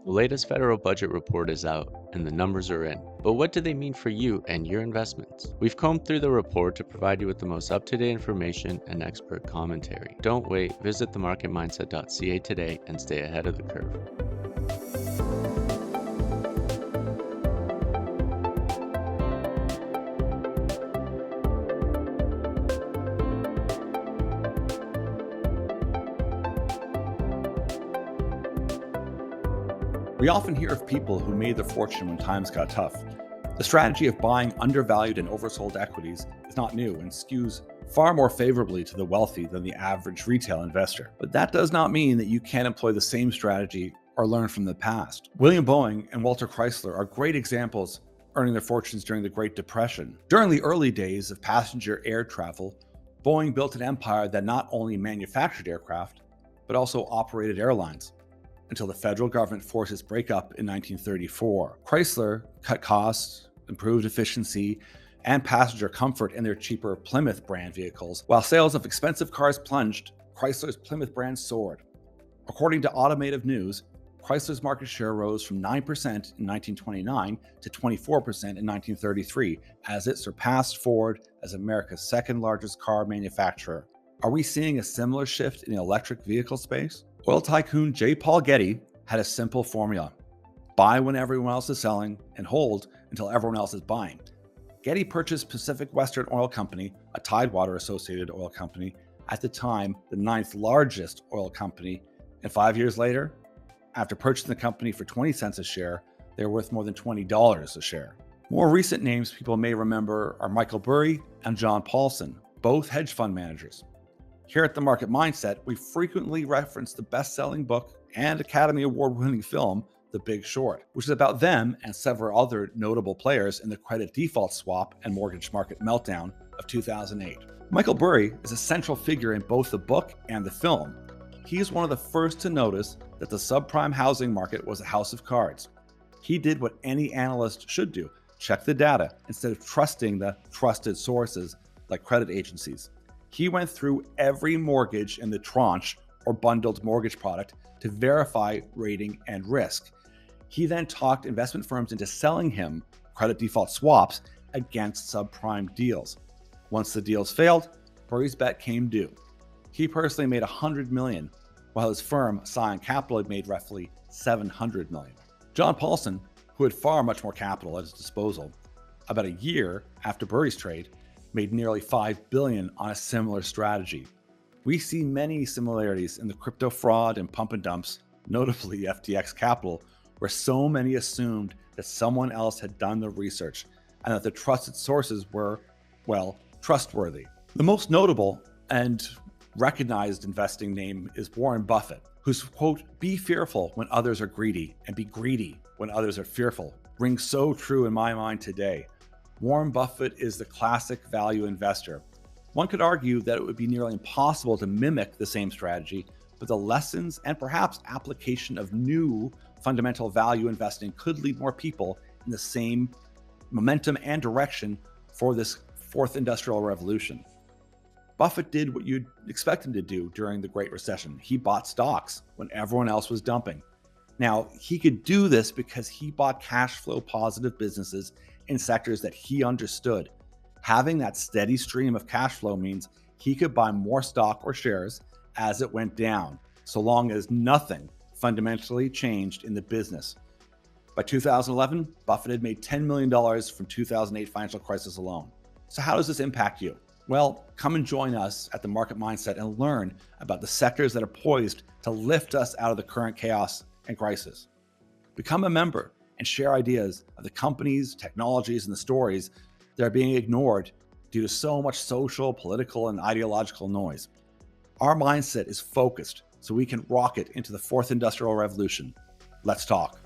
The latest federal budget report is out, and the numbers are in. But what do they mean for you and your investments? We've combed through the report to provide you with the most up-to-date information and expert commentary. Don't wait, visit themarketmindset.ca today and stay ahead of the curve. We often hear of people who made their fortune when times got tough. The strategy of buying undervalued and oversold equities is not new and skews far more favorably to the wealthy than the average retail investor. But that does not mean that you can't employ the same strategy or learn from the past. William Boeing and Walter Chrysler are great examples earning their fortunes during the Great Depression. During the early days of passenger air travel, Boeing built an empire that not only manufactured aircraft, but also operated airlines, until the federal government forced its breakup in 1934. Chrysler cut costs, improved efficiency, and passenger comfort in their cheaper Plymouth brand vehicles. While sales of expensive cars plunged, Chrysler's Plymouth brand soared. According to Automotive News, Chrysler's market share rose from 9% in 1929 to 24% in 1933, as it surpassed Ford as America's second largest car manufacturer. Are we seeing a similar shift in the electric vehicle space? Oil tycoon J. Paul Getty had a simple formula: buy when everyone else is selling and hold until everyone else is buying. Getty purchased Pacific Western Oil Company, a Tidewater-associated oil company, at the time the ninth largest oil company, and 5 years later, after purchasing the company for 20 cents a share, they were worth more than $20 a share. More recent names people may remember are Michael Burry and John Paulson, both hedge fund managers. Here at The Market Mindset, we frequently reference the best-selling book and Academy Award-winning film, The Big Short, which is about them and several other notable players in the credit default swap and mortgage market meltdown of 2008. Michael Burry is a central figure in both the book and the film. He is one of the first to notice that the subprime housing market was a house of cards. He did what any analyst should do: check the data instead of trusting the trusted sources like credit agencies. He went through every mortgage in the tranche or bundled mortgage product to verify rating and risk. He then talked investment firms into selling him credit default swaps against subprime deals. Once the deals failed, Burry's bet came due. He personally made $100 million, while his firm, Scion Capital, had made roughly $700 million. John Paulson, who had far much more capital at his disposal, about a year after Burry's trade, made nearly $5 billion on a similar strategy. We see many similarities in the crypto fraud and pump and dumps, notably FTX Capital, where so many assumed that someone else had done the research and that the trusted sources were, well, trustworthy. The most notable and recognized investing name is Warren Buffett, whose quote, "Be fearful when others are greedy and be greedy when others are fearful," rings so true in my mind today. Warren Buffett is the classic value investor. One could argue that it would be nearly impossible to mimic the same strategy, but the lessons and perhaps application of new fundamental value investing could lead more people in the same momentum and direction for this fourth industrial revolution. Buffett did what you'd expect him to do during the Great Recession. He bought stocks when everyone else was dumping. Now, he could do this because he bought cash flow positive businesses in sectors that he understood. Having that steady stream of cash flow means he could buy more stock or shares as it went down, so long as nothing fundamentally changed in the business. By 2011, Buffett had made $10 million from 2008 financial crisis alone. So how does this impact you? Well, come and join us at The Market Mindset and learn about the sectors that are poised to lift us out of the current chaos and crisis. Become a member and share ideas of the companies, technologies, and the stories that are being ignored due to so much social, political, and ideological noise. Our mindset is focused so we can rocket into the fourth industrial revolution. Let's talk.